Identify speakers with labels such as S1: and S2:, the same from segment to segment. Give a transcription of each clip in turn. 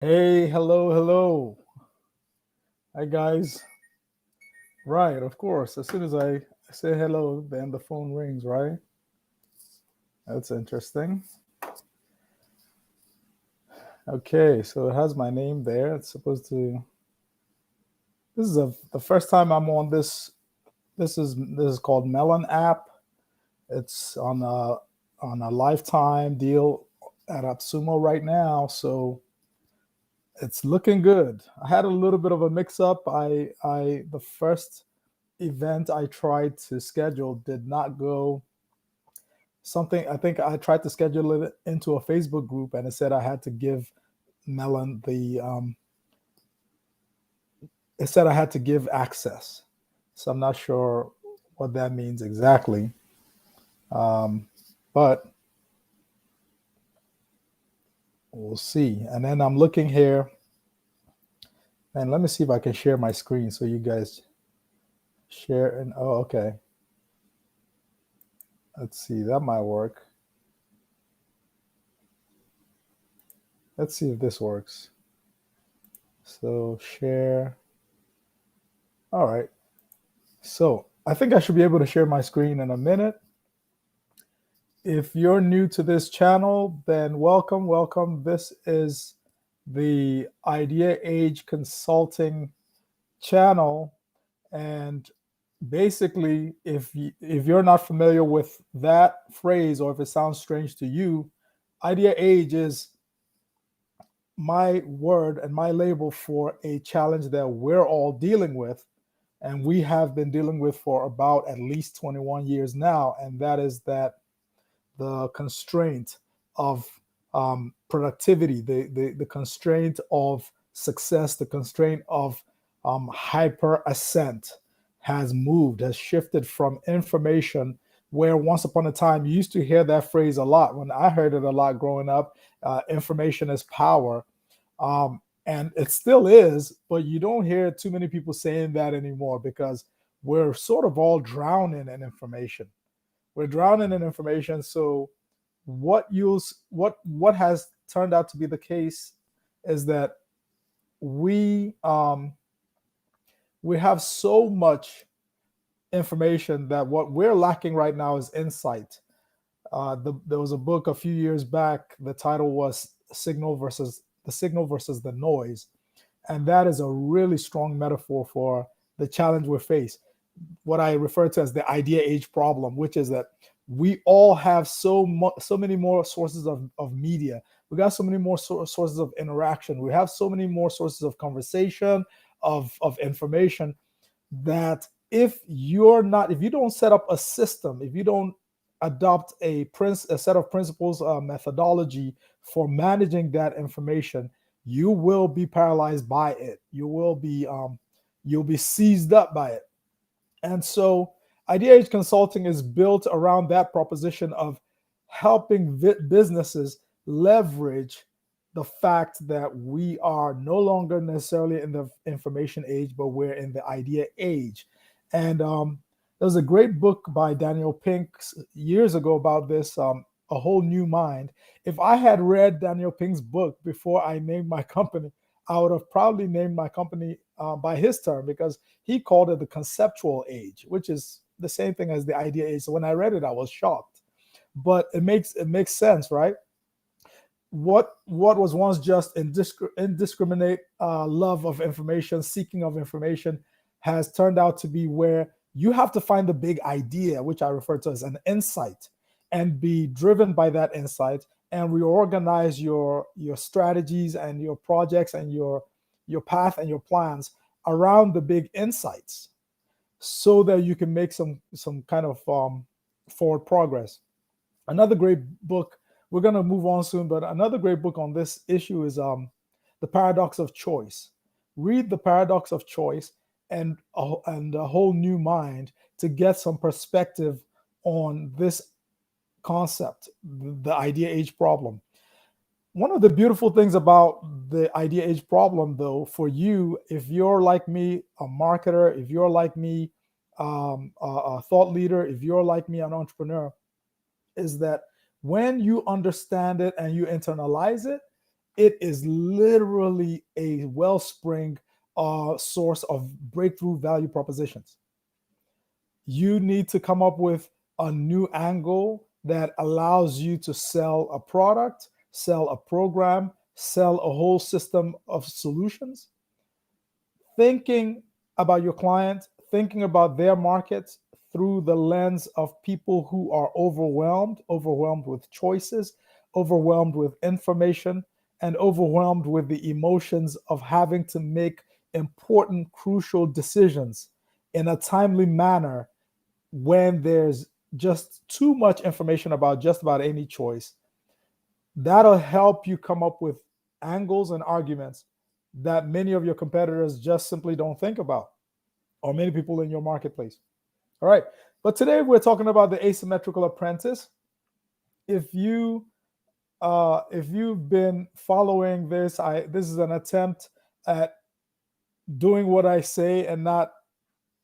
S1: Hey, hello, hello. Hi, guys. Right, of course. As soon as I say hello, then the phone rings, right? That's interesting. Okay, so it has my name there. It's supposed to. This is the first time I'm on this. This is called Melon app. It's on a lifetime deal at Absumo right now, so it's looking good. I had a little bit of a mix up. I the first event I tried to schedule did not go something. I think I tried to schedule it into a Facebook group and it said I had to give Melon it said I had to give access. So I'm not sure what that means exactly. Um, but we'll see. And then I'm looking here and let me see if I can share my screen so you guys share. And oh, okay. Let's see. That might work. Let's see if this works. So share. All right. So I think I should be able to share my screen in a minute. If you're new to this channel, then welcome, welcome. This is the Idea Age Consulting channel. And basically, if you're not familiar with that phrase or if it sounds strange to you, Idea Age is my word and my label for a challenge that we're all dealing with and we have been dealing with for about at least 21 years now, and that is that the constraint of productivity, the constraint of success, the constraint of hyper ascent has shifted from information where once upon a time you used to hear that phrase a lot. When I heard it a lot growing up, information is power. And it still is, but you don't hear too many people saying that anymore because we're sort of all drowning in information. We're drowning in information. So what has turned out to be the case is that we um, we have so much information that what we're lacking right now is insight. There was a book a few years back. The title was Signal versus the Noise, and that is a really strong metaphor for the challenge we face, what I refer to as the idea age problem, which is that we all have so many more sources of media. We got so many more sources of interaction. We have so many more sources of conversation, of information, that if you don't set up a system, if you don't adopt a set of principles, methodology for managing that information, you will be paralyzed by it. You'll be seized up by it. And so Idea Age Consulting is built around that proposition of helping businesses leverage the fact that we are no longer necessarily in the information age, but we're in the idea age. And there was a great book by Daniel Pink years ago about this, A Whole New Mind. If I had read Daniel Pink's book before I named my company, I would have probably named my company by his term, because he called it the conceptual age, which is the same thing as the idea age. So when I read it, I was shocked, but it makes sense, right? What was once just indiscriminate love of information, seeking of information, has turned out to be where you have to find the big idea, which I refer to as an insight, and be driven by that insight and reorganize your strategies and your projects and your path and your plans around the big insights so that you can make some kind of forward progress. Another great book, we're going to move on soon, but another great book on this issue is The Paradox of Choice. Read The Paradox of Choice and A Whole New Mind to get some perspective on this concept, the idea age problem. One of the beautiful things about the idea age problem, though, for you, if you're like me, a marketer, if you're like me, a thought leader, if you're like me, an entrepreneur, is that when you understand it and you internalize it, it is literally a wellspring source of breakthrough value propositions. You need to come up with a new angle that allows you to sell a product, sell a program, sell a whole system of solutions, thinking about your client, thinking about their markets through the lens of people who are overwhelmed with choices, overwhelmed with information, and overwhelmed with the emotions of having to make important, crucial decisions in a timely manner when there's just too much information about just about any choice. That'll help you come up with angles and arguments that many of your competitors just simply don't think about, or many people in your marketplace. All right. But today we're talking about the asymmetrical apprentice. If you've been following this, this is an attempt at doing what I say and not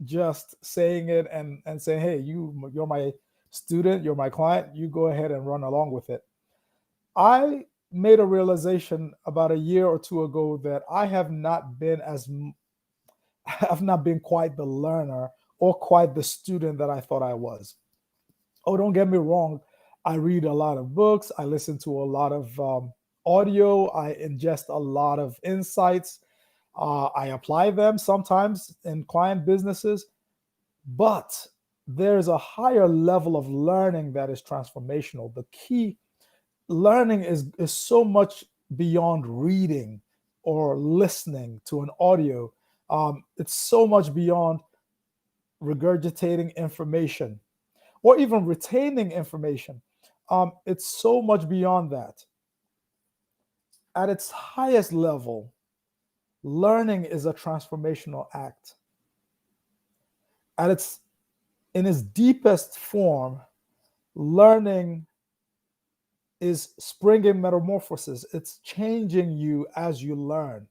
S1: just saying it and saying, hey, you're my student, you're my client, you go ahead and run along with it. I made a realization about a year or two ago that I've not been quite the learner or quite the student that I thought I was. Oh, don't get me wrong. I read a lot of books. I listen to a lot of audio. I ingest a lot of insights. I apply them sometimes in client businesses, but there's a higher level of learning that is transformational. The key learning is so much beyond reading or listening to an audio. It's so much beyond regurgitating information or even retaining information. It's so much beyond that. At its highest level, learning is a transformational act. In its deepest form, learning is springing metamorphosis. It's changing you as you learn.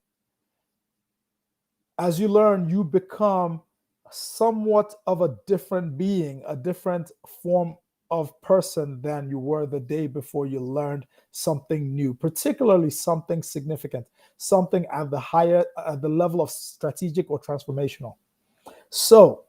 S1: As you learn, you become somewhat of a different being, a different form of person than you were the day before you learned something new, particularly something significant, something at the level of strategic or transformational. So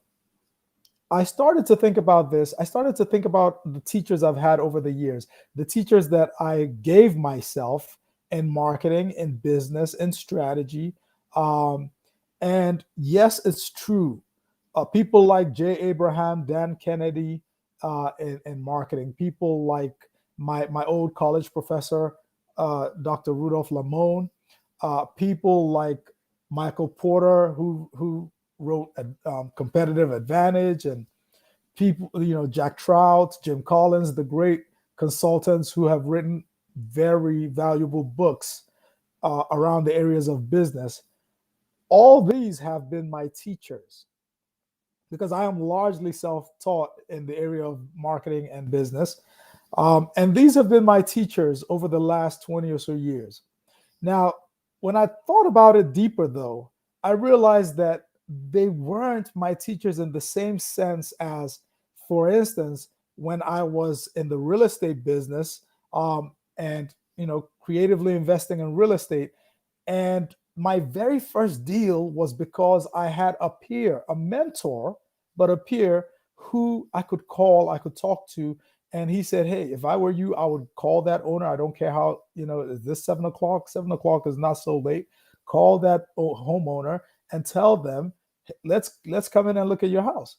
S1: I started to think about this. I started to think about the teachers I've had over the years, the teachers that I gave myself in marketing, in business, in strategy. And yes, it's true. People like Jay Abraham, Dan Kennedy in marketing, people like my old college professor, Dr. Rudolph Lamone, people like Michael Porter, who wrote Competitive Advantage, and people, Jack Trout, Jim Collins, the great consultants who have written very valuable books around the areas of business. All these have been my teachers because I am largely self-taught in the area of marketing and business. And these have been my teachers over the last 20 or so years. Now, when I thought about it deeper, though, I realized that they weren't my teachers in the same sense as, for instance, when I was in the real estate business and creatively investing in real estate. And my very first deal was because I had a peer, a mentor, but a peer who I could call, I could talk to. And he said, hey, if I were you, I would call that owner. I don't care how, is this 7 o'clock? 7 o'clock is not so late. Call that homeowner and tell them, let's come in and look at your house.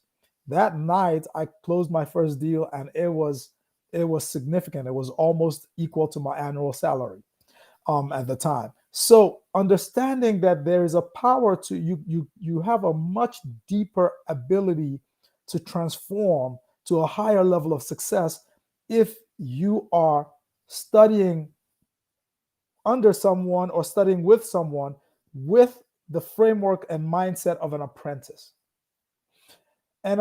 S1: That night, I closed my first deal, and it was significant. It was almost equal to my annual salary at the time. So understanding that there is a power to you have a much deeper ability to transform to a higher level of success if you are studying under someone or studying with someone with the framework and mindset of an apprentice. And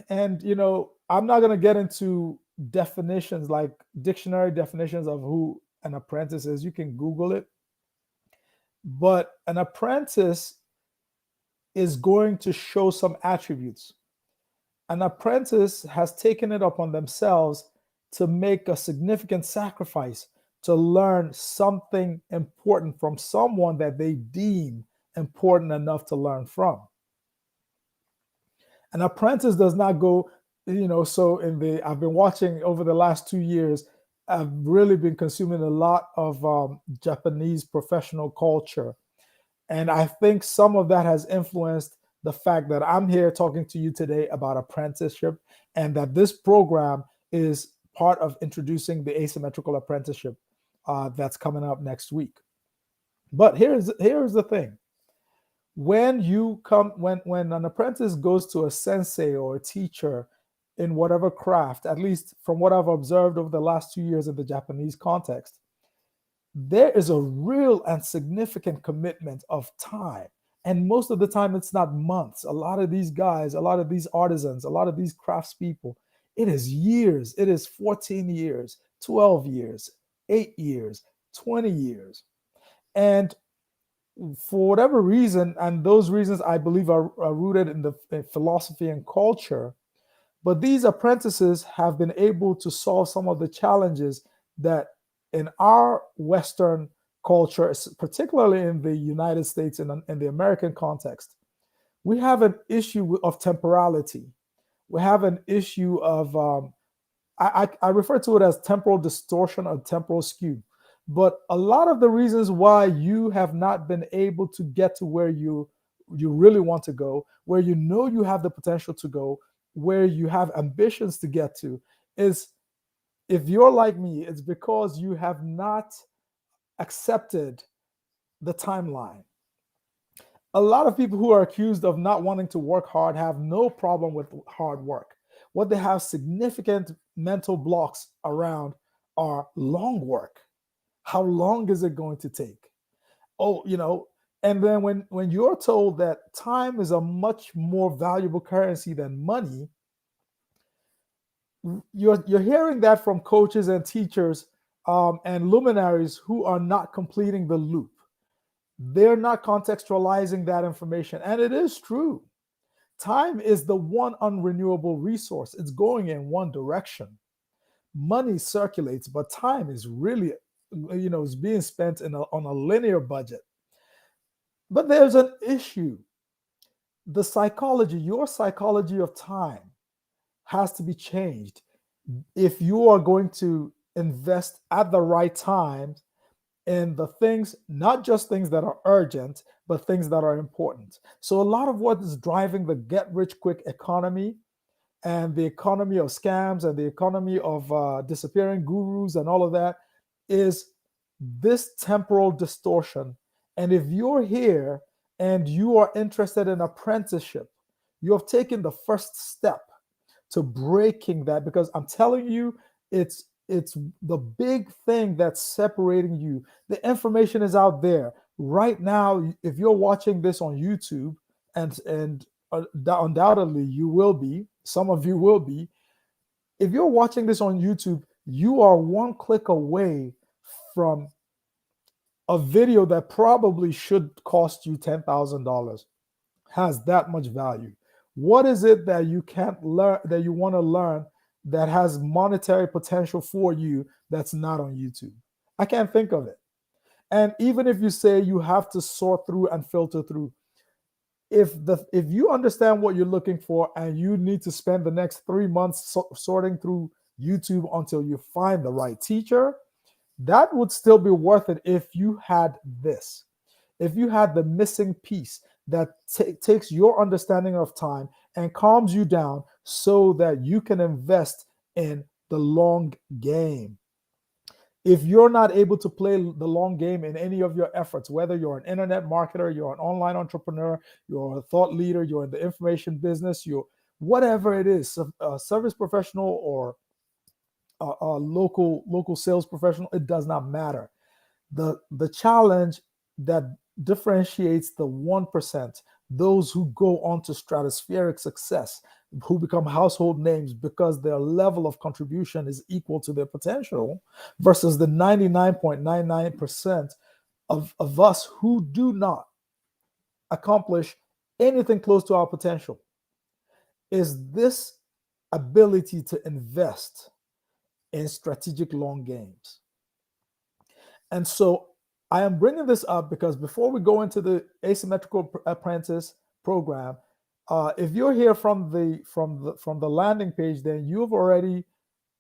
S1: I'm not going to get into definitions like dictionary definitions of who an apprentice is. You can Google it. But an apprentice is going to show some attributes. An apprentice has taken it upon themselves to make a significant sacrifice, to learn something important from someone that they deem important enough to learn from. An apprentice does not go, so I've been watching over the last 2 years, I've really been consuming a lot of Japanese professional culture. And I think some of that has influenced the fact that I'm here talking to you today about apprenticeship, and that this program is part of introducing the asymmetrical apprenticeship that's coming up next week. But here's the thing. When an apprentice goes to a sensei or a teacher in whatever craft, at least from what I've observed over the last 2 years in the Japanese context, there is a real and significant commitment of time. And most of the time, it's not months. A lot of these guys, a lot of these artisans, a lot of these craftspeople, it is years. It is 14 years, 12 years, 8 years, 20 years. And for whatever reason, and those reasons I believe are rooted in the philosophy and culture, but these apprentices have been able to solve some of the challenges that in our Western culture, particularly in the United States and in the American context, we have an issue of temporality. We have an issue of, I refer to it as temporal distortion or temporal skew. But a lot of the reasons why you have not been able to get to where you really want to go, where you know you have the potential to go, where you have ambitions to get to, is, if you're like me, it's because you have not accepted the timeline. A lot of people who are accused of not wanting to work hard have no problem with hard work. What they have significant mental blocks around are long work. How long is it going to take? Oh, and then when you're told that time is a much more valuable currency than money, you're hearing that from coaches and teachers and luminaries who are not completing the loop. They're not contextualizing that information. And it is true. Time is the one unrenewable resource. It's going in one direction. Money circulates, but time is really, is being spent on a linear budget. But there's an issue. Your psychology of time has to be changed if you are going to invest at the right time in the things, not just things that are urgent, but things that are important. So a lot of what is driving the get rich quick economy and the economy of scams and the economy of disappearing gurus and all of that is this temporal distortion. And if you're here and you are interested in apprenticeship, you have taken the first step to breaking that, because I'm telling you, it's the big thing that's separating you. The information is out there right now. If you're watching this on YouTube, and undoubtedly you will be, some of you will be. If you're watching this on YouTube, you are one click away from a video that probably should cost you $10,000, has that much value. What is it that you can't learn, that you want to learn, that has monetary potential for you, that's not on YouTube? I can't think of it. And even if you say you have to sort through and filter through, if you understand what you're looking for and you need to spend the next 3 months sorting through YouTube until you find the right teacher, that would still be worth it if you had this. If you had the missing piece that takes your understanding of time and calms you down so that you can invest in the long game. If you're not able to play the long game in any of your efforts, whether you're an internet marketer, you're an online entrepreneur, you're a thought leader, you're in the information business, you're whatever it is, a service professional or a local sales professional, it does not matter. The challenge that differentiates the 1%, those who go on to stratospheric success, who become household names because their level of contribution is equal to their potential, versus the 99.99% of us who do not accomplish anything close to our potential, is this ability to invest in strategic long games. And so I am bringing this up because before we go into the Asymmetrical Apprentice program, if you're here from the landing page, then you've already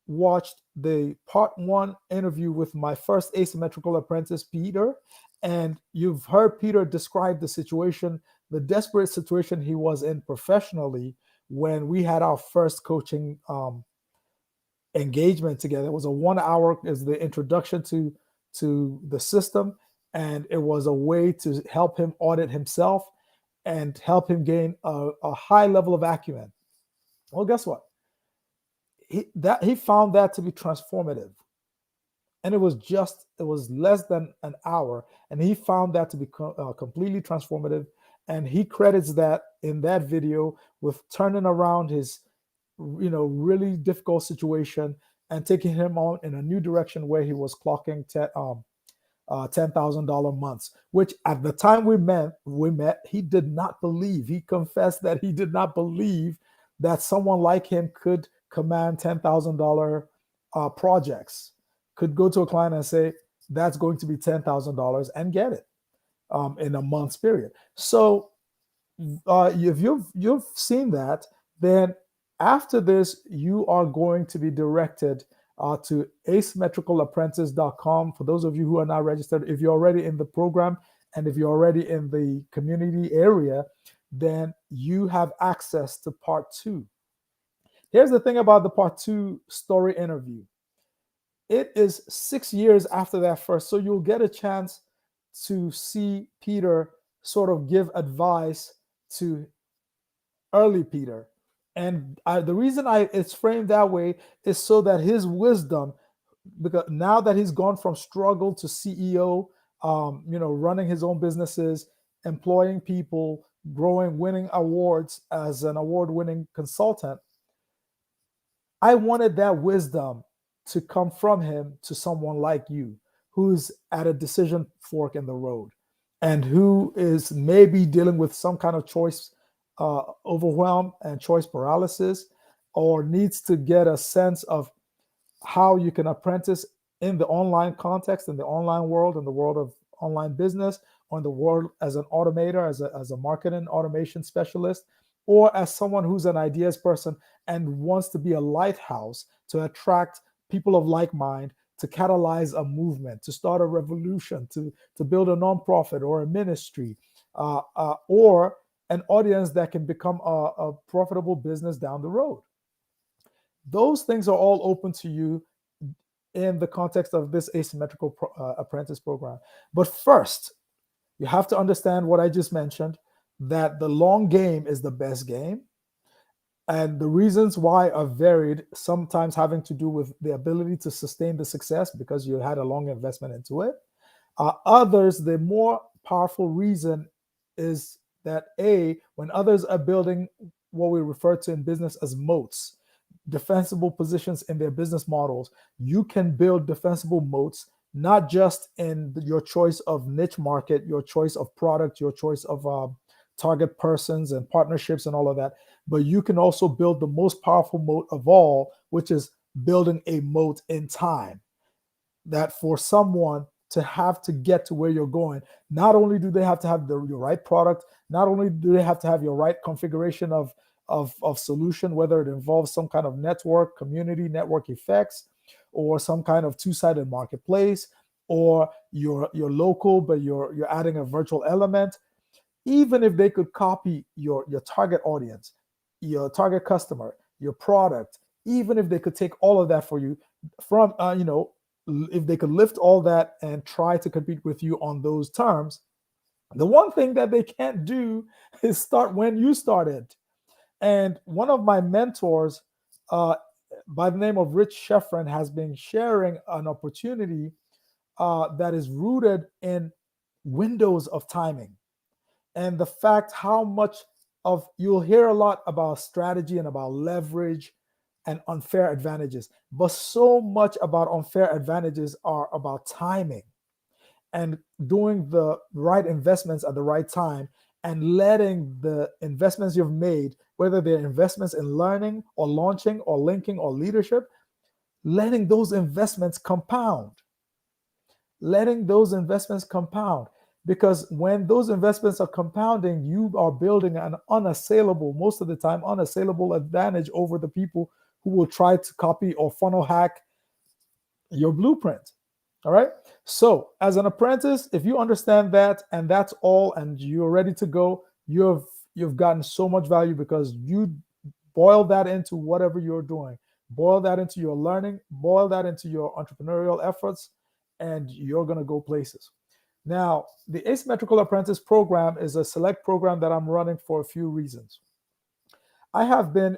S1: watched the part 1 interview with my first Asymmetrical Apprentice, Peter, and you've heard Peter describe the situation, the desperate situation he was in professionally when we had our first coaching engagement together. It was a 1 hour, is the introduction to the system, and it was a way to help him audit himself and help him gain a high level of acumen. Well, guess what? He found that to be transformative, and it was less than an hour, and he found that to be completely transformative. And he credits that in that video with turning around his really difficult situation and taking him on in a new direction where he was clocking $10,000 months, which at the time we met, he did not believe. He confessed that he did not believe that someone like him could command $10,000 projects, could go to a client and say, that's going to be $10,000 and get it in a month's period. So if you've seen that, then after this, you are going to be directed to asymmetricalapprentice.com. For those of you who are not registered, if you're already in the program and if you're already in the community area, then you have access to part 2. Here's the thing about the part 2 story interview. It is 6 years after that first, so you'll get a chance to see Peter sort of give advice to early Peter. And the reason it's framed that way is so that his wisdom, because now that he's gone from struggle to CEO, running his own businesses, employing people, growing, winning awards as an award-winning consultant, I wanted that wisdom to come from him to someone like you, who's at a decision fork in the road and who is maybe dealing with some kind of choice overwhelm and choice paralysis, or needs to get a sense of how you can apprentice in the online context, in the online world, in the world of online business, or in the world as an automator, as a marketing automation specialist, or as someone who's an ideas person and wants to be a lighthouse to attract people of like mind, to catalyze a movement, to start a revolution, to build a nonprofit or a ministry, or an audience that can become a profitable business down the road. Those things are all open to you in the context of this Asymmetrical Apprentice program. But first, you have to understand what I just mentioned, that the long game is the best game. And the reasons why are varied, sometimes having to do with the ability to sustain the success because you had a long investment into it. Others, the more powerful reason is that when others are building what we refer to in business as moats, defensible positions in their business models, you can build defensible moats, not just in your choice of niche market, your choice of product, your choice of target persons and partnerships and all of that, but you can also build the most powerful moat of all, which is building a moat in time. That for someone to have to get to where you're going, not only do they have to have your right product, not only do they have to have your right configuration of solution, whether it involves some kind of network, community network effects, or some kind of two-sided marketplace, or you're local, but you're adding a virtual element. Even if they could copy your target audience, your target customer, your product, even if they could take all of that for you from, if they could lift all that and try to compete with you on those terms, the one thing that they can't do is start when you started. And one of my mentors, by the name of Rich Sheffrin, has been sharing an opportunity that is rooted in windows of timing. And the fact how much of, you'll hear a lot about strategy and about leverage and unfair advantages, but so much about unfair advantages are about timing and doing the right investments at the right time and letting the investments you've made, whether they're investments in learning or launching or linking or leadership, letting those investments compound. letting those investments compound. Because when those investments are compounding, you are building an unassailable, most of the time, unassailable advantage over the people who will try to copy or funnel hack your blueprint. All right. So, as an apprentice, if you understand that and that's all, and you're ready to go, you've gotten so much value because you boil that into whatever you're doing, boil that into your learning, boil that into your entrepreneurial efforts, and you're going to go places. Now, the Asymmetrical Apprentice program is a select program that I'm running for a few reasons. I have been,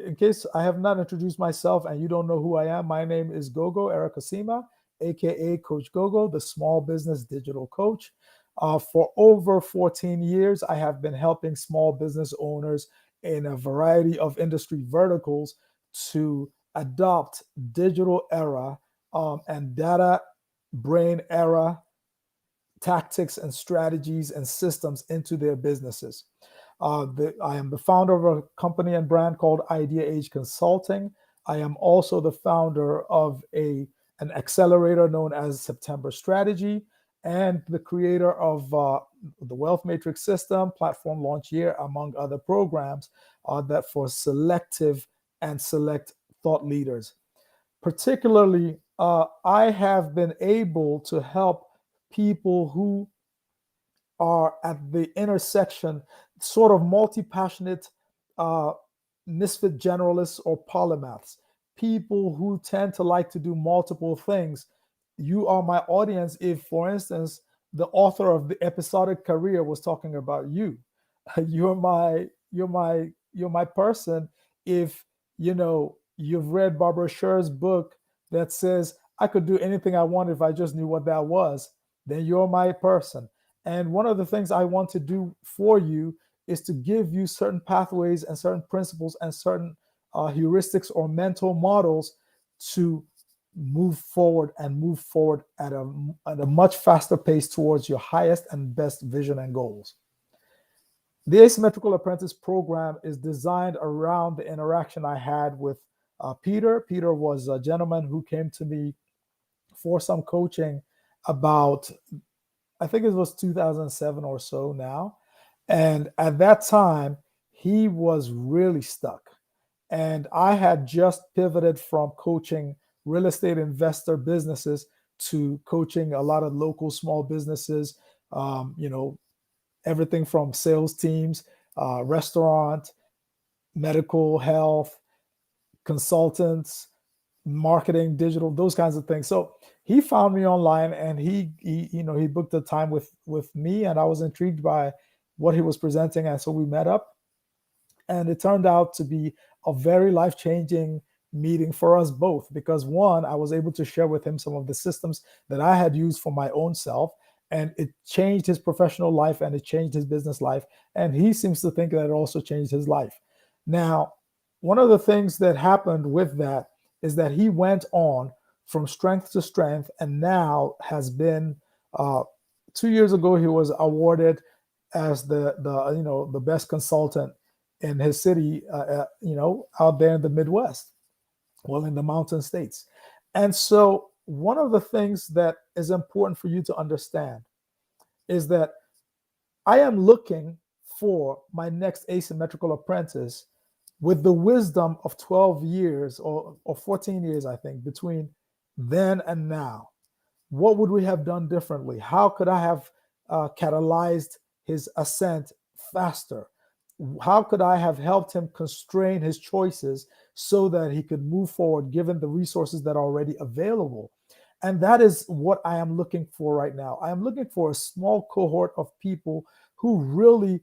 S1: in case I have not introduced myself and you don't know who I am, my name is Gogo Eric Asima, aka Coach Gogo, the small business digital coach. For over 14 years, I have been helping small business owners in a variety of industry verticals to adopt digital era and data brain era tactics and strategies and systems into their businesses. I am the founder of a company and brand called Idea Age Consulting. I am also the founder of an accelerator known as September Strategy and the creator of the Wealth Matrix System, Platform Launch Year, among other programs that for selective and select thought leaders. Particularly, I have been able to help people who are at the intersection, sort of multi-passionate uh, misfit generalists or polymaths, people who tend to like to do multiple things. You are my audience if, for instance, the author of the episodic career was talking about you. You're my person if you've read Barbara Sher's book that says I could do anything I want if I just knew what that was. Then you're my person. And one of the things I want to do for you is to give you certain pathways and certain principles and certain heuristics or mental models to move forward and move forward at a much faster pace towards your highest and best vision and goals. The Asymmetrical Apprentice program is designed around the interaction I had with Peter. Peter was a gentleman who came to me for some coaching about, I think it was 2007 or so now. And at that time, he was really stuck. And I had just pivoted from coaching real estate investor businesses to coaching a lot of local small businesses, everything from sales teams, restaurant, medical, health, consultants, marketing, digital, those kinds of things. So he found me online and he booked a time with me, and I was intrigued by what he was presenting. And so we met up, and it turned out to be a very life-changing meeting for us both, because one, I was able to share with him some of the systems that I had used for my own self, and it changed his professional life and it changed his business life. And he seems to think that it also changed his life. Now, one of the things that happened with that is that he went on from strength to strength, and now has been 2 years ago he was awarded as the best consultant in his city, out there in the Midwest, well, in the mountain states. And so one of the things that is important for you to understand is that I am looking for my next asymmetrical apprentice with the wisdom of 12 years or 14 years, I think, between then and now. What would we have done differently? How could I have catalyzed his ascent faster? How could I have helped him constrain his choices so that he could move forward given the resources that are already available? And that is what I am looking for right now. I am looking for a small cohort of people who really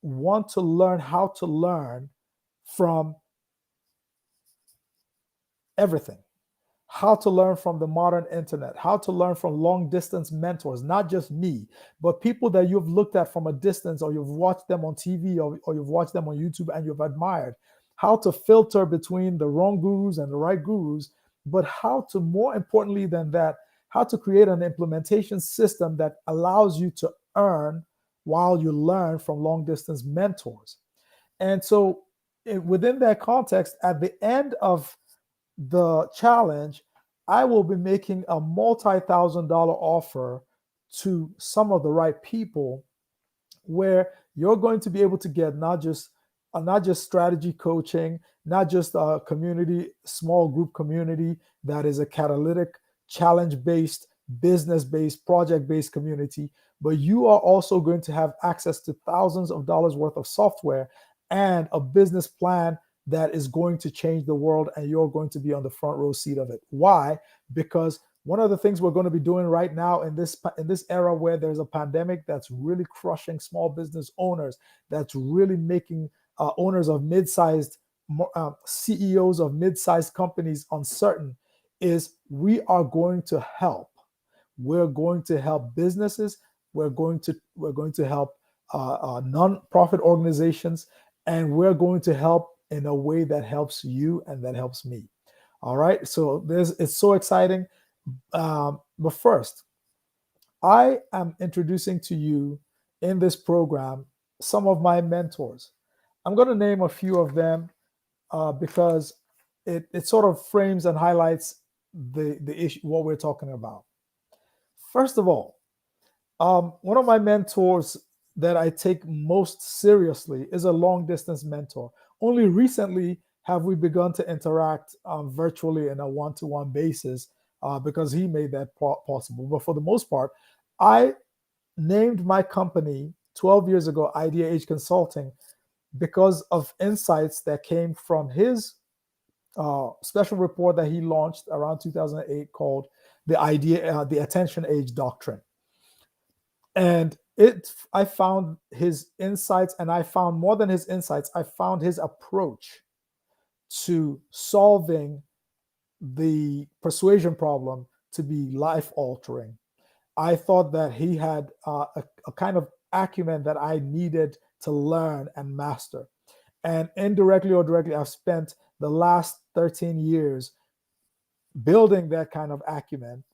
S1: want to learn how to learn from everything, how to learn from the modern internet, how to learn from long distance mentors, not just me, but people that you've looked at from a distance, or you've watched them on TV, or you've watched them on YouTube and you've admired, how to filter between the wrong gurus and the right gurus, but how to, more importantly than that, how to create an implementation system that allows you to earn while you learn from long distance mentors. And so within that context, at the end of the challenge, I will be making a multi-thousand-dollar offer to some of the right people, where you're going to be able to get not just strategy coaching, not just a community, small group community that is a catalytic, challenge based, business based, project based community, but you are also going to have access to thousands of dollars worth of software and a business plan that is going to change the world, and you're going to be on the front row seat of it. Why? Because one of the things we're going to be doing right now in this era where there's a pandemic that's really crushing small business owners, that's really making owners of mid-sized CEOs of mid-sized companies uncertain, is we are going to help. We're going to help businesses. We're going to help non-profit organizations, and we're going to help in a way that helps you and that helps me. All right. So it's so exciting. But first, I am introducing to you in this program some of my mentors. I'm going to name a few of them because it sort of frames and highlights the issue, what we're talking about. First of all, one of my mentors that I take most seriously is a long distance mentor. Only recently have we begun to interact virtually in a one-to-one basis because he made that possible. But for the most part, I named my company 12 years ago, Idea Age Consulting, because of insights that came from his special report that he launched around 2008 called the Attention Age Doctrine. And I found his insights, and I found more than his insights, I found his approach to solving the persuasion problem to be life altering. I thought that he had a kind of acumen that I needed to learn and master. And indirectly or directly, I've spent the last 13 years building that kind of acumen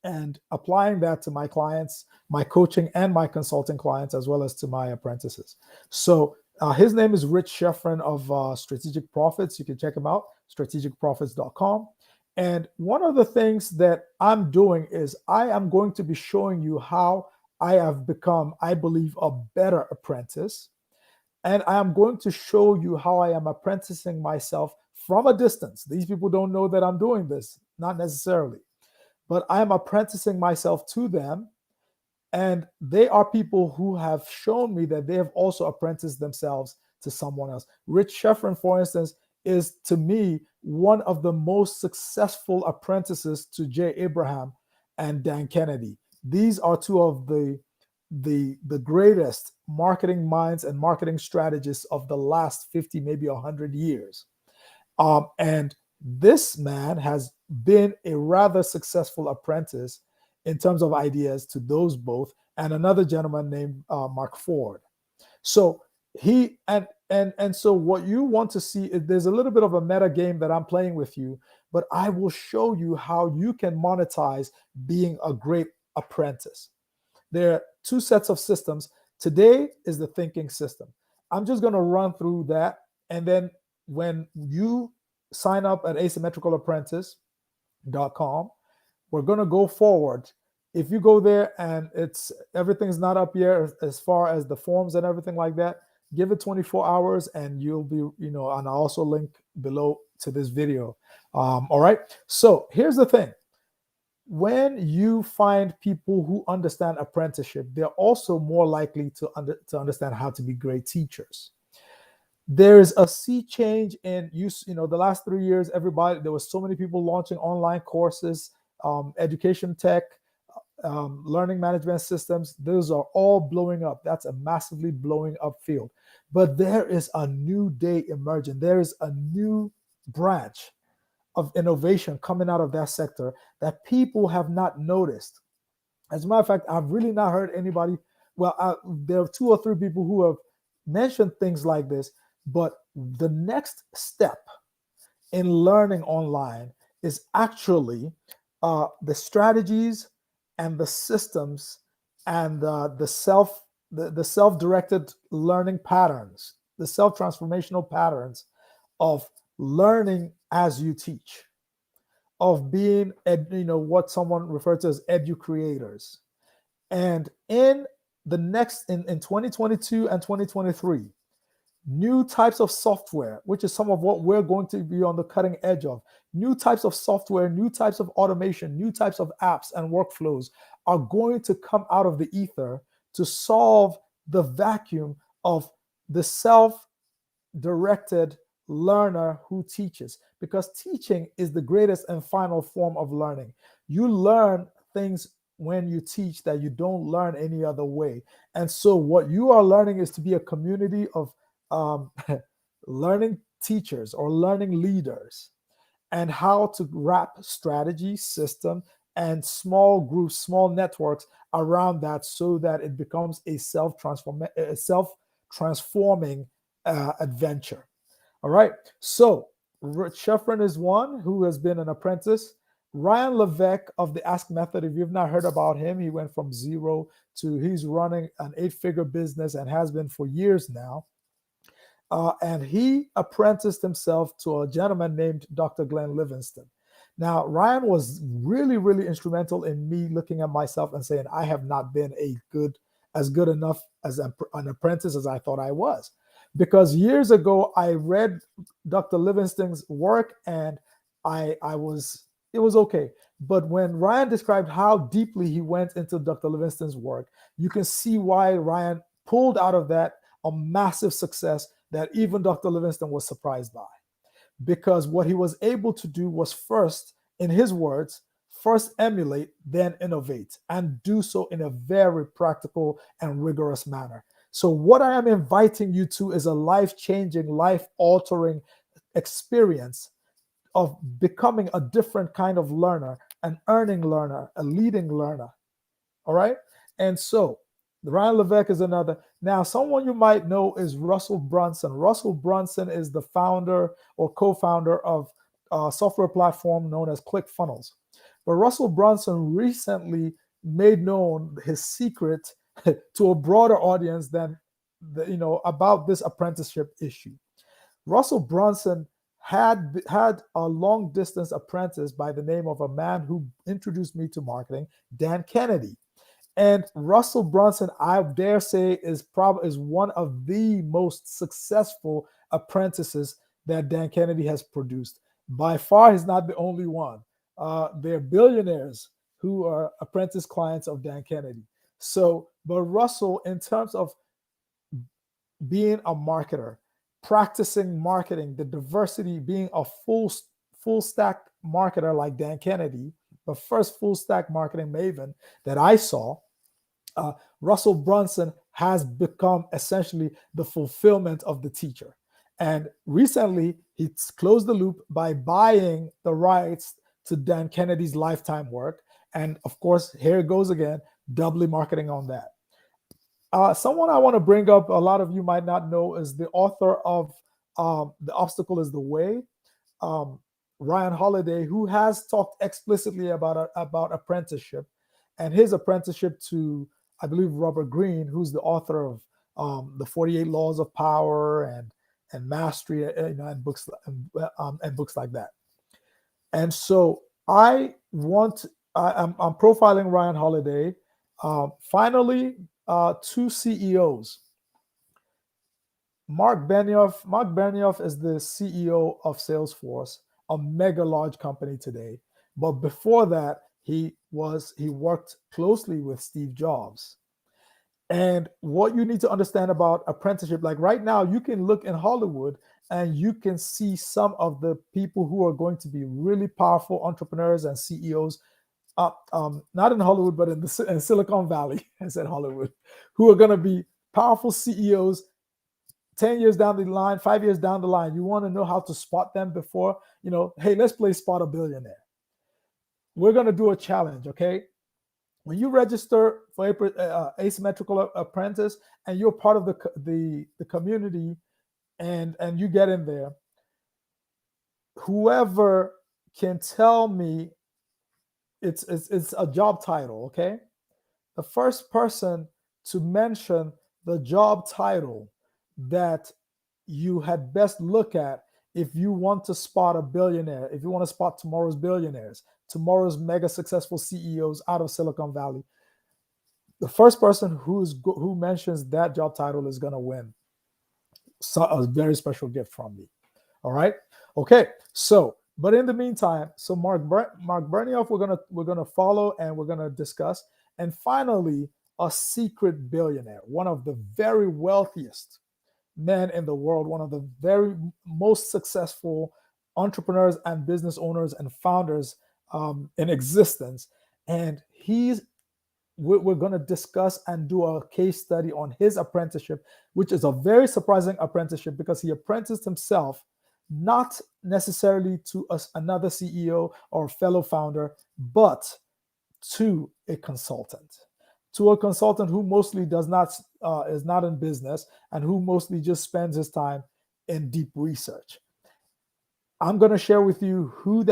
S1: and applying that to my clients, my coaching and my consulting clients, as well as to my apprentices. So his name is Rich Sheffrin of Strategic Profits. You can check him out, strategicprofits.com. And one of the things that I'm doing is I am going to be showing you how I have become, I believe, a better apprentice. And I am going to show you how I am apprenticing myself from a distance. These people don't know that I'm doing this, not necessarily. But I am apprenticing myself to them. And they are people who have shown me that they have also apprenticed themselves to someone else. Rich Sheffrin, for instance, is to me one of the most successful apprentices to Jay Abraham and Dan Kennedy. These are two of the greatest marketing minds and marketing strategists of the last 50, maybe 100 years. And this man has been a rather successful apprentice in terms of ideas to those both, and another gentleman named Mark Ford. So so what you want to see is there's a little bit of a meta game that I'm playing with you, but I will show you how you can monetize being a great apprentice. There are two sets of systems. Today is the thinking system. I'm just going to run through that, and then when you sign up at asymmetricalapprentice.com, we're going to go forward. If you go there and everything's not up yet as far as the forms and everything like that, give it 24 hours and you'll be, and I'll also link below to this video. All right. So here's the thing. When you find people who understand apprenticeship, they're also more likely to understand how to be great teachers. There's a sea change in the last 3 years. There was so many people launching online courses, education tech, learning management systems. Those are all blowing up. That's a massively blowing up field. But there is a new day emerging. There is a new branch of innovation coming out of that sector that people have not noticed. As a matter of fact, I've really not heard anybody. Well, there are 2 or 3 people who have mentioned things like this, but the next step in learning online is actually the strategies and the systems and the self-directed learning patterns, the self-transformational patterns of learning as you teach. of being, what someone referred to as educreators. And in in 2022 and 2023, new types of software, which is some of what we're going to be on the cutting edge of, new types of software, new types of automation, new types of apps and workflows are going to come out of the ether to solve the vacuum of the self-directed learner who teaches, because teaching is the greatest and final form of learning. You learn things when you teach that you don't learn any other way. And so what you are learning is to be a community of um, learning teachers or learning leaders, and how to wrap strategy, system, and small groups, small networks around that, so that it becomes a self-transforming adventure. All right. So Sheffrin is one who has been an apprentice. Ryan Levesque of the Ask Method, if you've not heard about him, he went from zero to he's running an 8-figure business and has been for years now. And he apprenticed himself to a gentleman named Dr. Glenn Livingston. Now, Ryan was really, really instrumental in me looking at myself and saying, I have not been as good enough as an apprentice as I thought I was. Because years ago, I read Dr. Livingston's work and it was okay. But when Ryan described how deeply he went into Dr. Livingston's work, you can see why Ryan pulled out of that a massive success that even Dr. Livingston was surprised by. Because what he was able to do was first, in his words, first emulate, then innovate, and do so in a very practical and rigorous manner. So what I am inviting you to is a life-changing, life-altering experience of becoming a different kind of learner, an earning learner, a leading learner. All right? And so Ryan Levesque is another. Now, someone you might know is Russell Brunson. Russell Brunson is the founder or co-founder of a software platform known as ClickFunnels. But Russell Brunson recently made known his secret to a broader audience than about this apprenticeship issue. Russell Brunson had a long distance apprentice by the name of a man who introduced me to marketing, Dan Kennedy. And Russell Brunson, I dare say, is one of the most successful apprentices that Dan Kennedy has produced. By far, he's not the only one. They're billionaires who are apprentice clients of Dan Kennedy. So, but Russell, in terms of being a marketer, practicing marketing, the diversity, being a full stack marketer like Dan Kennedy, the first full stack marketing maven that I saw, Russell Brunson has become essentially the fulfillment of the teacher. And recently, he closed the loop by buying the rights to Dan Kennedy's lifetime work. And of course, here it goes again, doubly marketing on that. Someone I want to bring up, a lot of you might not know, is the author of The Obstacle is the Way, Ryan Holiday, who has talked explicitly about apprenticeship and his apprenticeship to, I believe, Robert Greene, who's the author of the 48 Laws of Power and Mastery, and books like that. And so I'm profiling Ryan Holiday. Finally, two CEOs. Mark Benioff is the CEO of Salesforce, a mega large company today. But before that, he worked closely with Steve Jobs. And what you need to understand about apprenticeship, like right now, you can look in Hollywood and you can see some of the people who are going to be really powerful entrepreneurs and CEOs, not in Hollywood, but in Silicon Valley, I said Hollywood, who are going to be powerful CEOs 10 years down the line, 5 years down the line. You want to know how to spot them before, hey, let's play Spot a Billionaire. We're going to do a challenge, okay? When you register for Asymmetrical Apprentice and you're part of the community and you get in there, whoever can tell me, it's a job title, okay? The first person to mention the job title that you had best look at if you want to spot a billionaire, if you want to spot tomorrow's billionaires, tomorrow's mega successful CEOs out of Silicon Valley, the first person who mentions that job title is going to win a very special gift from me. All right. Okay. So, but in the meantime, so Mark Benioff, we're gonna follow and we're gonna discuss, and finally, a secret billionaire, one of the very wealthiest men in the world, one of the very most successful entrepreneurs and business owners and founders in existence, and we're going to discuss and do a case study on his apprenticeship, which is a very surprising apprenticeship because he apprenticed himself not necessarily to another CEO or fellow founder, but to a consultant, who mostly is not in business and who mostly just spends his time in deep research. I'm going to share with you who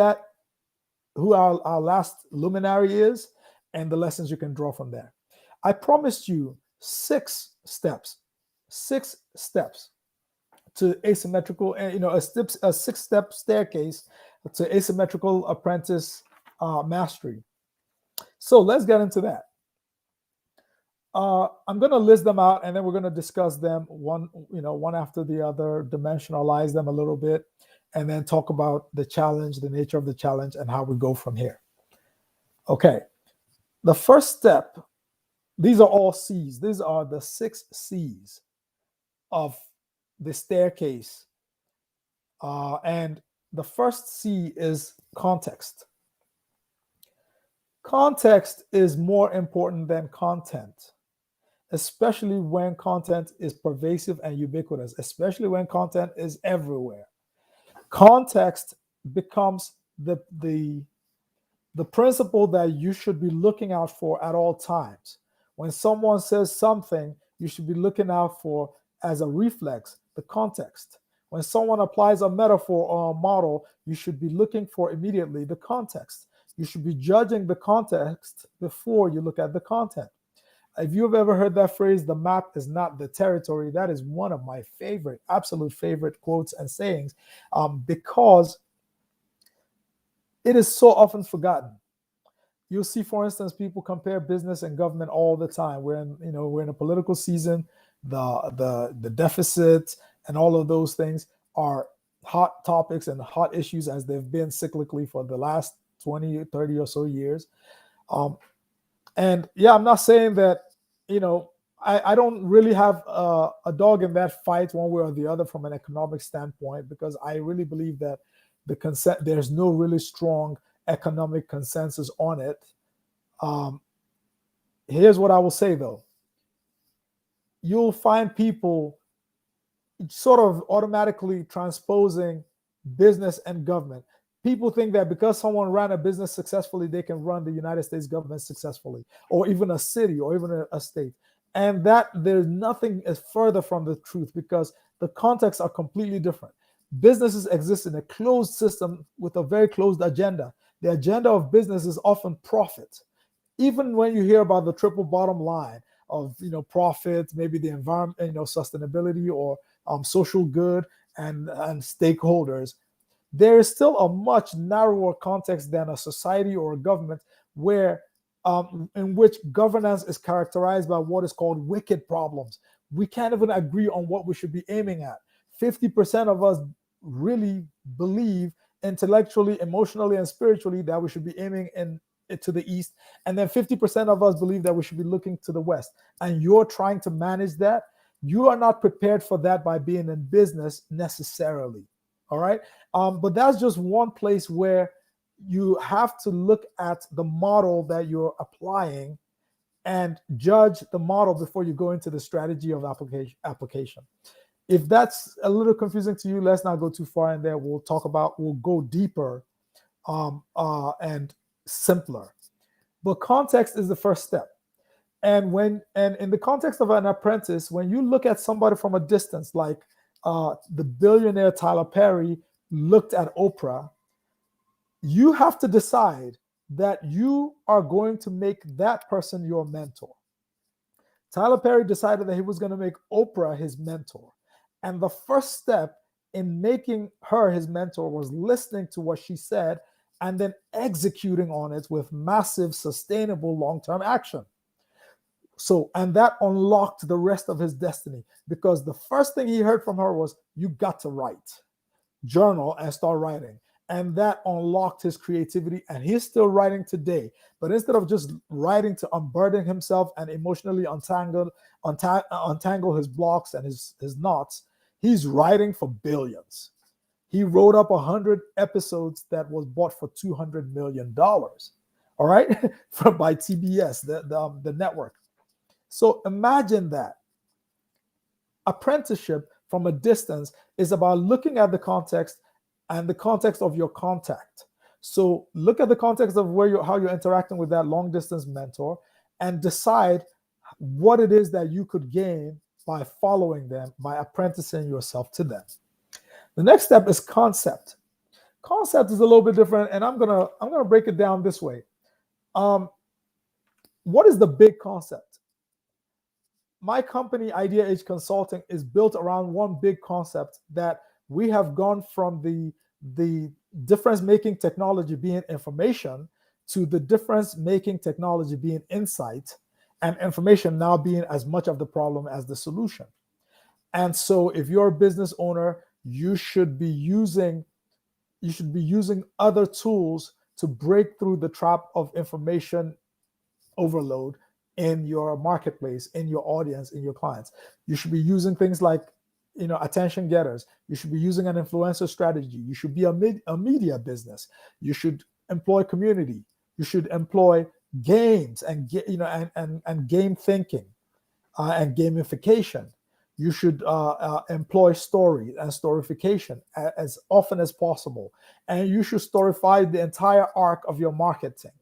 S1: our last luminary is, and the lessons you can draw from there. I promised you 6 steps to asymmetrical, a 6-step staircase to asymmetrical apprentice mastery. So let's get into that. I'm going to list them out, and then we're going to discuss them one after the other, dimensionalize them a little bit, and then talk about the challenge, the nature of the challenge, and how we go from here. Okay. The first step, these are all C's. These are the 6 C's of the staircase. And the first C is context. Context is more important than content, especially when content is pervasive and ubiquitous, especially when content is everywhere. Context becomes the principle that you should be looking out for at all times. When someone says something, you should be looking out for, as a reflex, the context. When someone applies a metaphor or a model, you should be looking for immediately the context. You should be judging the context before you look at the content. If you've ever heard that phrase, the map is not the territory, that is one of my absolute favorite quotes and sayings, because it is so often forgotten. You'll see, for instance, people compare business and government all the time. We're in a political season. The deficit and all of those things are hot topics and hot issues, as they've been cyclically for the last 20, 30 or so years. And yeah, I'm not saying that, I don't really have a dog in that fight one way or the other from an economic standpoint, because I really believe that there's no really strong economic consensus on it. Here's what I will say, though. You'll find people sort of automatically transposing business and government. People think that because someone ran a business successfully, they can run the United States government successfully, or even a city, or even a state. And that there's nothing is further from the truth, because the contexts are completely different. Businesses exist in a closed system with a very closed agenda. The agenda of business is often profit. Even when you hear about the triple bottom line of profit, maybe the environment, sustainability, or social good and stakeholders, there is still a much narrower context than a society or a government in which governance is characterized by what is called wicked problems. We can't even agree on what we should be aiming at. 50% of us really believe intellectually, emotionally, and spiritually that we should be aiming to the east, and then 50% of us believe that we should be looking to the west. And you're trying to manage that. You are not prepared for that by being in business necessarily. All right. But that's just one place where you have to look at the model that you're applying and judge the model before you go into the strategy of application. If that's a little confusing to you, let's not go too far in there. We'll go deeper and simpler. But context is the first step. And in the context of an apprentice, when you look at somebody from a distance, like the billionaire Tyler Perry looked at Oprah, you have to decide that you are going to make that person your mentor. Tyler Perry decided that he was going to make Oprah his mentor. And the first step in making her his mentor was listening to what she said and then executing on it with massive, sustainable, long-term action. So, and that unlocked the rest of his destiny, because the first thing he heard from her was, you got to write, journal, and start writing. And that unlocked his creativity, and he's still writing today. But instead of just writing to unburden himself and emotionally untangle his blocks and his knots, he's writing for billions. He wrote up 100 episodes that was bought for $200 million. All right, by TBS, the network. So imagine that. Apprenticeship from a distance is about looking at the context and the context of your contact. So look at the context of how you're interacting with that long distance mentor, and decide what it is that you could gain by following them, by apprenticing yourself to them. The next step is concept. Concept is a little bit different, and I'm gonna break it down this way. What is the big concept? My company, Idea Age Consulting, is built around one big concept, that we have gone from the difference-making technology being information to the difference-making technology being insight, and information now being as much of the problem as the solution. And so if you're a business owner, you should be using other tools to break through the trap of information overload in your marketplace, in your audience, in your clients. You should be using things like, attention getters. You should be using an influencer strategy. You should be a media business. You should employ community. You should employ games and game thinking and gamification. You should employ story and storification as often as possible. And you should storify the entire arc of your marketing.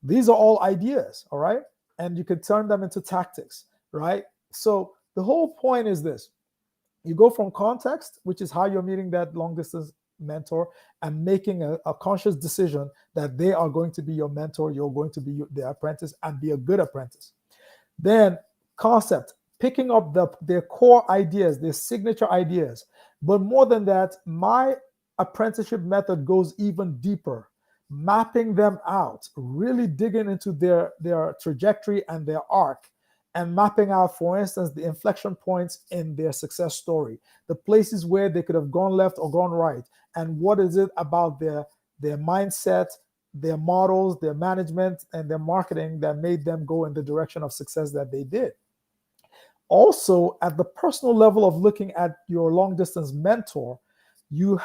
S1: These are all ideas, all right? And you can turn them into tactics, right? So the whole point is this. You go from context, which is how you're meeting that long distance mentor, and making a conscious decision that they are going to be your mentor, you're going to be their apprentice, and be a good apprentice. Then concept, picking up their core ideas, their signature ideas. But more than that, my apprenticeship method goes even deeper, mapping them out, really digging into their trajectory and their arc, and mapping out, for instance, the inflection points in their success story, the places where they could have gone left or gone right, and what is it about their mindset, their models, their management, and their marketing that made them go in the direction of success that they did. Also, at the personal level of looking at your long distance mentor, you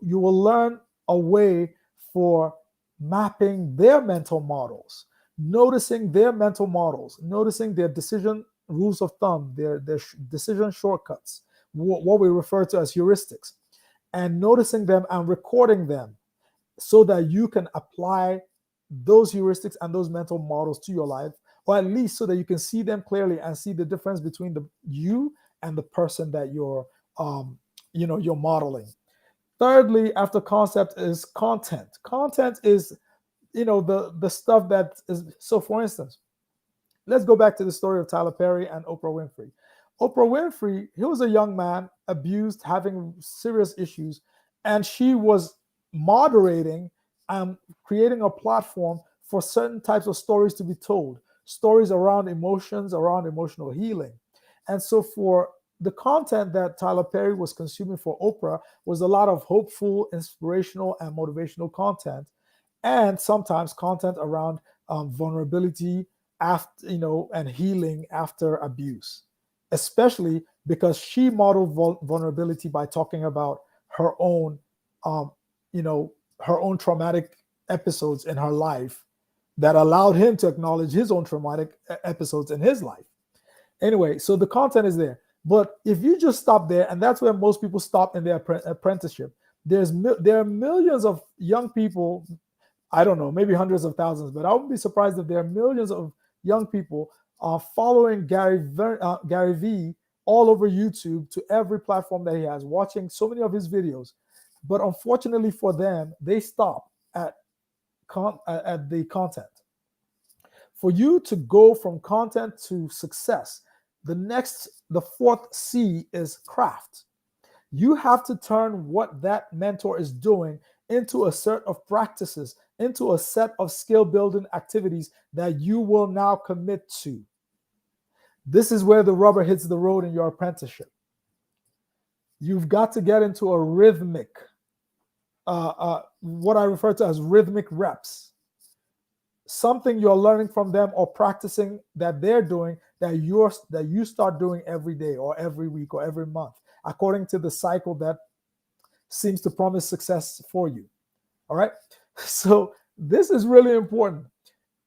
S1: will learn a way for mapping their mental models, noticing their mental models, noticing their decision rules of thumb, their decision shortcuts, what we refer to as heuristics, and noticing them and recording them, so that you can apply those heuristics and those mental models to your life, or at least so that you can see them clearly and see the difference between you and the person that you're modeling. Thirdly, after concept, is content. Content is, the stuff that is. So, for instance, let's go back to the story of Tyler Perry and Oprah Winfrey. Oprah Winfrey, he was a young man, abused, having serious issues, and she was moderating and creating a platform for certain types of stories to be told, stories around emotions, around emotional healing. And so for the content that Tyler Perry was consuming for Oprah was a lot of hopeful, inspirational, and motivational content, and sometimes content around vulnerability after, and healing after abuse, especially because she modeled vulnerability by talking about her own, her own traumatic episodes in her life that allowed him to acknowledge his own traumatic episodes in his life. Anyway, so the content is there. But if you just stop there, and that's where most people stop in their apprenticeship, there are millions of young people, I don't know, maybe hundreds of thousands, but I wouldn't be surprised if there are millions of young people following Gary Vee all over YouTube, to every platform that he has, watching so many of his videos. But unfortunately for them, they stop at the content. For you to go from content to success, the fourth C is craft. You have to turn what that mentor is doing into a set of practices, into a set of skill building activities that you will now commit to. This is where the rubber hits the road in your apprenticeship. You've got to get into a rhythmic, what I refer to as rhythmic reps. Something you're learning from them or practicing that they're doing that you start doing every day or every week or every month, according to the cycle that seems to promise success for you. All right. So this is really important.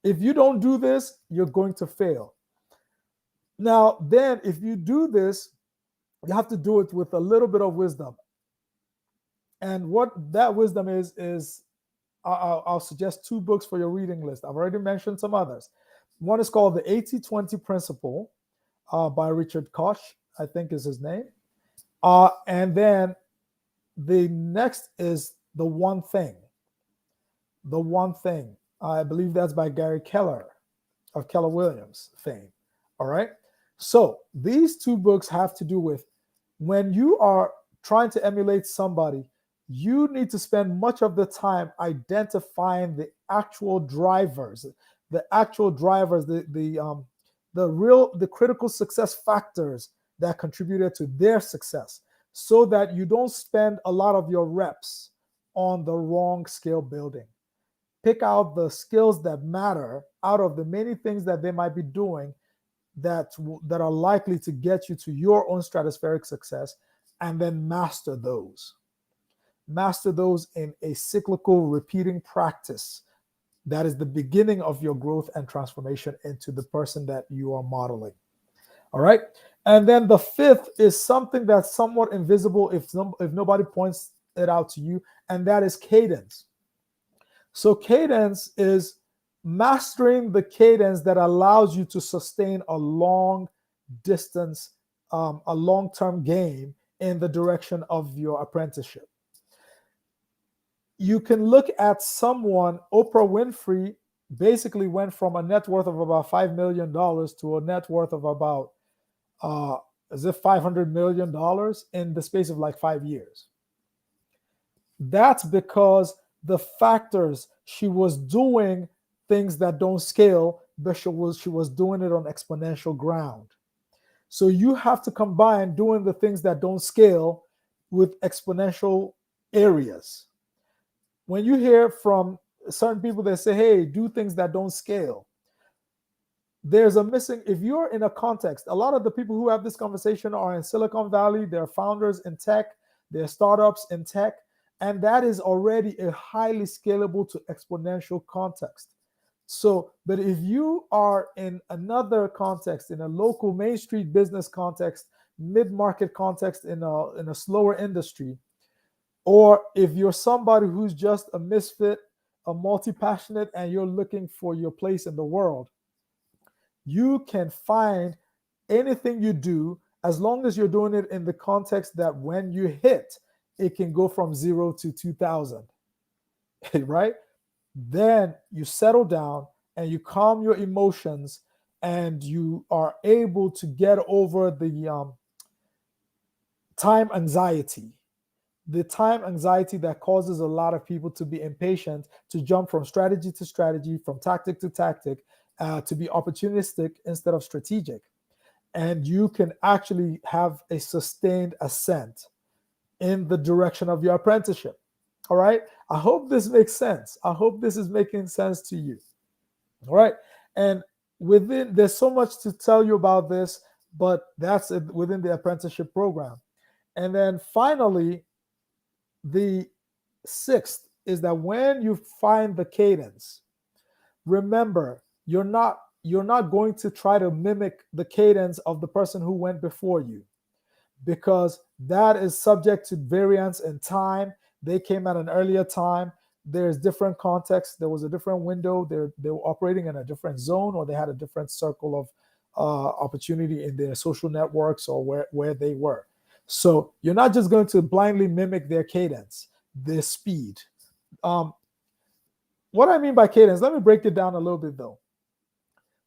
S1: If you don't do this, you're going to fail. Now, then, if you do this, you have to do it with a little bit of wisdom. And what that wisdom is I'll suggest 2 books for your reading list. I've already mentioned some others. One is called The 80-20 Principle by Richard Koch, I think is his name. And then the next is The One Thing. The One Thing. I believe that's by Gary Keller of Keller Williams fame. All right. So these 2 books have to do with when you are trying to emulate somebody, you need to spend much of the time identifying the actual drivers, the critical success factors that contributed to their success, so that you don't spend a lot of your reps on the wrong skill building. Pick out the skills that matter out of the many things that they might be doing that are likely to get you to your own stratospheric success, and then master those. Master those in a cyclical repeating practice that is the beginning of your growth and transformation into the person that you are modeling. All right. And then the 5th is something that's somewhat invisible if nobody points it out to you, and that is cadence. So cadence is mastering the cadence that allows you to sustain a long distance, a long-term game in the direction of your apprenticeship. You can look at someone, Oprah Winfrey basically went from a net worth of about $5 million to a net worth of about $500 million in the space of like 5 years. That's because the factors, she was doing things that don't scale, but she was doing it on exponential ground. So you have to combine doing the things that don't scale with exponential areas. When you hear from certain people that say, hey, do things that don't scale, there's a missing, if you're in a context, a lot of the people who have this conversation are in Silicon Valley, they're founders in tech, they're startups in tech, and that is already a highly scalable to exponential context. So, but if you are in another context, in a local Main Street business context, mid-market context in a slower industry, or if you're somebody who's just a misfit, a multi-passionate, and you're looking for your place in the world, you can find anything you do as long as you're doing it in the context that when you hit, it can go from 0 to 2,000, right? Then you settle down and you calm your emotions and you are able to get over the time anxiety. The time anxiety that causes a lot of people to be impatient, to jump from strategy to strategy, from tactic to tactic, to be opportunistic instead of strategic. And you can actually have a sustained ascent in the direction of your apprenticeship. All right. I hope this makes sense. I hope this is making sense to you. All right. And there's so much to tell you about this, but that's within the apprenticeship program. And then finally, the 6th is that when you find the cadence, remember, you're not going to try to mimic the cadence of the person who went before you, because that is subject to variance in time. They came at an earlier time. There's different contexts. There was a different window. They were operating in a different zone, or they had a different circle of opportunity in their social networks or where they were. So you're not just going to blindly mimic their cadence, their speed. What I mean by cadence, let me break it down a little bit though.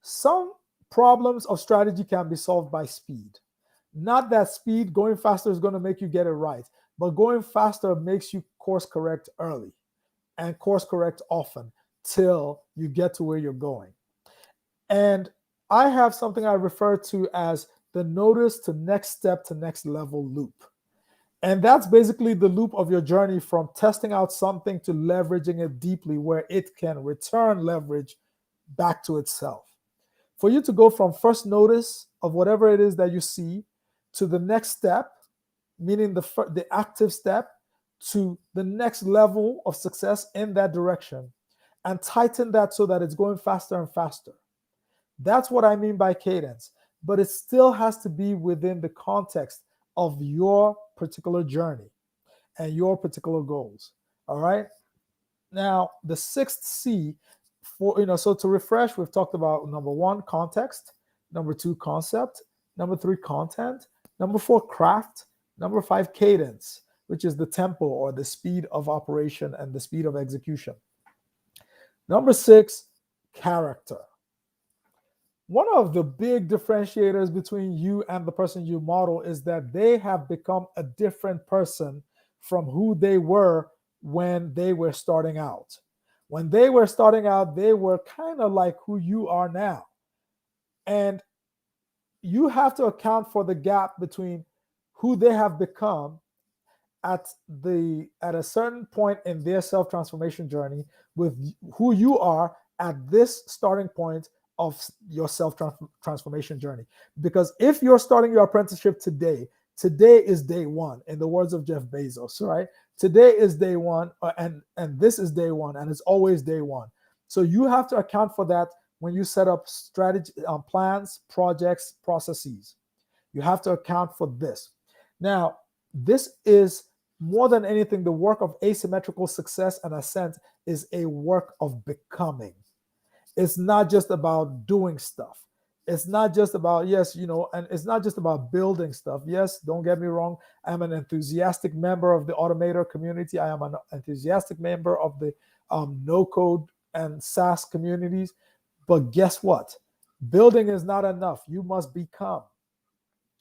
S1: Some problems of strategy can be solved by speed. Not that speed, going faster is going to make you get it right, but going faster makes you course correct early and course correct often till you get to where you're going. And I have something I refer to as the notice to next step to next level loop. And that's basically the loop of your journey from testing out something to leveraging it deeply where it can return leverage back to itself. For you to go from first notice of whatever it is that you see to the next step, meaning the active step, to the next level of success in that direction, and tighten that so that it's going faster and faster. That's what I mean by cadence. But it still has to be within the context of your particular journey and your particular goals. All right. Now, the sixth C, so to refresh, we've talked about number one, context, number two, concept, number three, content, number four, craft, number five, cadence, which is the tempo or the speed of operation and the speed of execution. Number six, character. One of the big differentiators between you and the person you model is that they have become a different person from who they were when they were starting out. When they were starting out, they were kind of like who you are now. And you have to account for the gap between who they have become at a certain point in their self-transformation journey with who you are at this starting point of your self-transformation journey. Because if you're starting your apprenticeship today is day one, in the words of Jeff Bezos, right? Today is day one, and this is day one, and it's always day one. So you have to account for that when you set up strategy, plans, projects, processes. You have to account for this. Now, this is more than anything, the work of asymmetrical success and ascent is a work of becoming. It's not just about doing stuff. It's not just about, and it's not just about building stuff. Yes, don't get me wrong. I'm an enthusiastic member of the automator community. I am an enthusiastic member of the no-code and SaaS communities. But guess what? Building is not enough. You must become.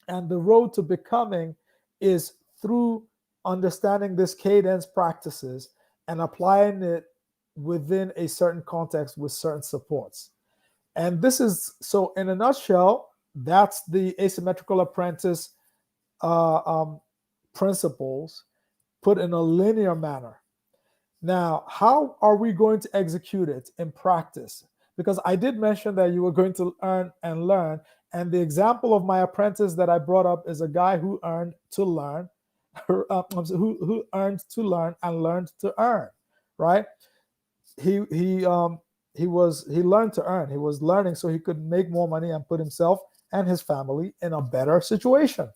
S1: And the road to becoming is through understanding this cadence practices and applying it within a certain context with certain supports. And this is, so in a nutshell, that's the Asymmetrical Apprentice principles put in a linear manner. Now, how are we going to execute it in practice? Because I did mention that you were going to earn and learn. And the example of my apprentice that I brought up is a guy who earned to learn, who earned to learn and learned to earn, right? He learned to earn. He was learning so he could make more money and put himself and his family in a better situation.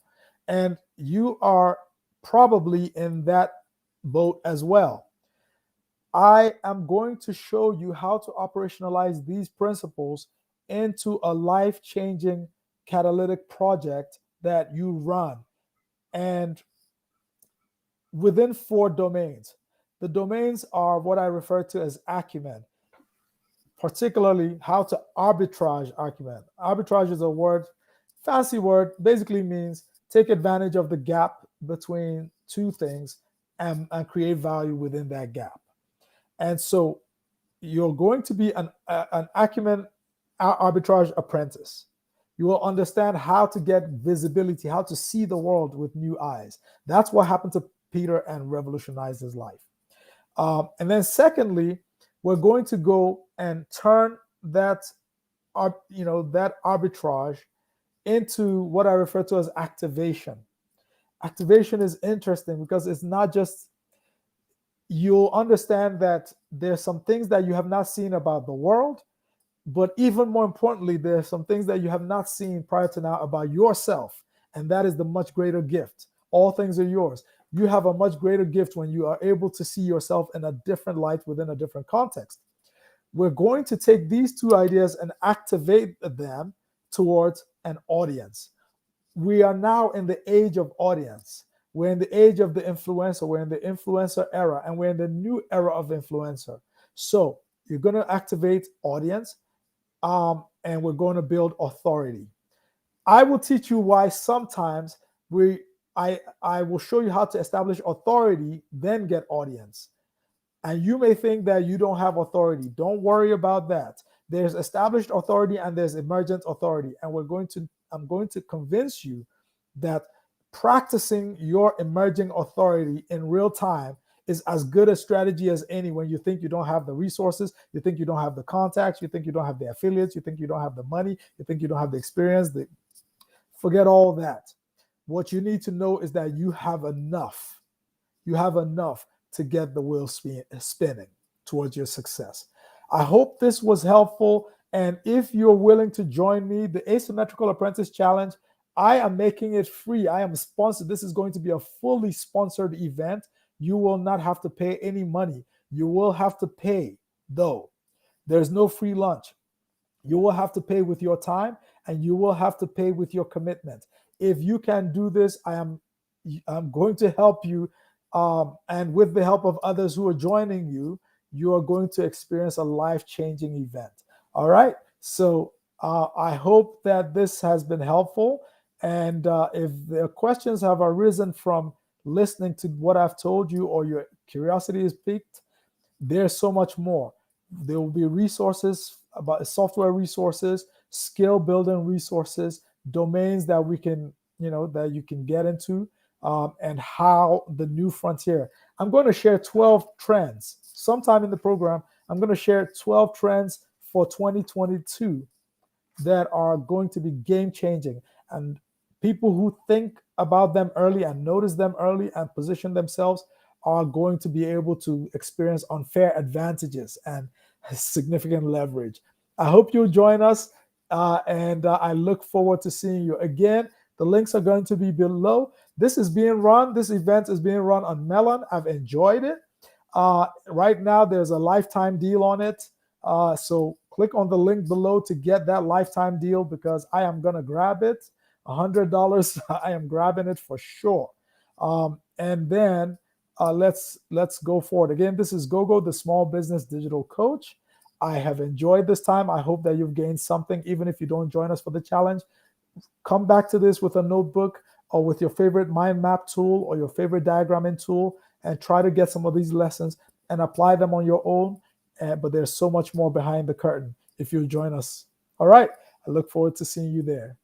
S1: And you are probably in that boat as well. I am going to show you how to operationalize these principles into a life-changing catalytic project that you run, and within 4 domains. The domains are what I refer to as acumen, particularly how to arbitrage acumen. Arbitrage is a word, fancy word, basically means take advantage of the gap between two things and create value within that gap. And so you're going to be an acumen arbitrage apprentice. You will understand how to get visibility, how to see the world with new eyes. That's what happened to Peter and revolutionized his life. And then secondly, we're going to go and turn that arbitrage into what I refer to as activation. Activation is interesting because it's not just, you'll understand that there's some things that you have not seen about the world, but even more importantly, there's some things that you have not seen prior to now about yourself, and that is the much greater gift. All things are yours. You have a much greater gift when you are able to see yourself in a different light within a different context. We're going to take these two ideas and activate them towards an audience. We are now in the age of audience. We're in the age of the influencer. We're in the influencer era, and we're in the new era of influencer. So you're going to activate audience, and we're going to build authority. I will teach you why sometimes I will show you how to establish authority, then get audience. And you may think that you don't have authority. Don't worry about that. There's established authority and there's emergent authority. And I'm going to convince you that practicing your emerging authority in real time is as good a strategy as any when you think you don't have the resources, you think you don't have the contacts, you think you don't have the affiliates, you think you don't have the money, you think you don't have the experience. Forget all that. What you need to know is that you have enough. You have enough to get the wheel spinning towards your success. I hope this was helpful. And if you're willing to join me, the Asymmetrical Apprentice Challenge, I am making it free. I am sponsored. This is going to be a fully sponsored event. You will not have to pay any money. You will have to pay, though. There's no free lunch. You will have to pay with your time, and you will have to pay with your commitment. If you can do this, I'm going to help you. And with the help of others who are joining you, you are going to experience a life-changing event. All right. So I hope that this has been helpful. And if the questions have arisen from listening to what I've told you, or your curiosity is piqued, there's so much more. There will be resources about software resources, skill building resources, domains that we can, that you can get into, and how the new frontier. I'm going to share 12 trends. Sometime in the program, I'm going to share 12 trends for 2022 that are going to be game changing. And people who think about them early and notice them early and position themselves are going to be able to experience unfair advantages and significant leverage. I hope you'll join us, and I look forward to seeing you again. The links are going to be below. This event is being run on Melon. I've enjoyed it. Right now, there's a lifetime deal on it. So click on the link below to get that lifetime deal, because I am going to grab it. $100, I am grabbing it for sure. And then let's go forward. Again, this is Gogo, the Small Business Digital Coach. I have enjoyed this time. I hope that you've gained something, even if you don't join us for the challenge. Come back to this with a notebook or with your favorite mind map tool or your favorite diagramming tool, and try to get some of these lessons and apply them on your own. But there's so much more behind the curtain if you join us. All right. I look forward to seeing you there.